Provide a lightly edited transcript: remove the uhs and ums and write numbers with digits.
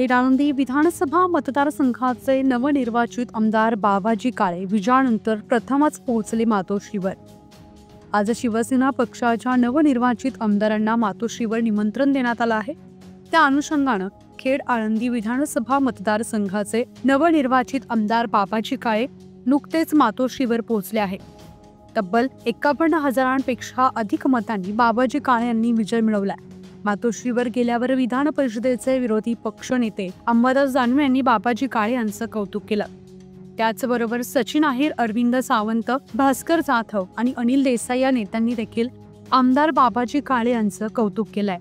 खेड आळंदी विधानसभा मतदारसंघाचे नवनिर्वाचित आमदार बाबाजी काळे विजयानंतर प्रथमच पोहोचले मातोश्रीवर। आज शिवसेना पक्षाच्या नवनिर्वाचित आमदारांना मातोश्रीवर निमंत्रण देण्यात आलं आहे। त्या अनुषंगानं खेड आळंदी विधानसभा मतदारसंघाचे नवनिर्वाचित आमदार बाबाजी काळे नुकतेच मातोश्रीवर पोहोचले आहेत। तब्बल 51,000पेक्षा अधिक मतांनी बाबाजी काळे यांनी विजय मिळवला। मातोश्रीवर गेल्यावर विधान परिषदेचे विरोधी पक्षनेते अंबादास दानवे यांनी बाबाजी काळे यांचं कौतुक केलं। त्याचबरोबर सचिन आहेर, अरविंद सावंत, भास्कर जाधव आणि अनिल देसाई या नेत्यांनी देखील आमदार बाबाजी काळे यांचं कौतुक केलंय।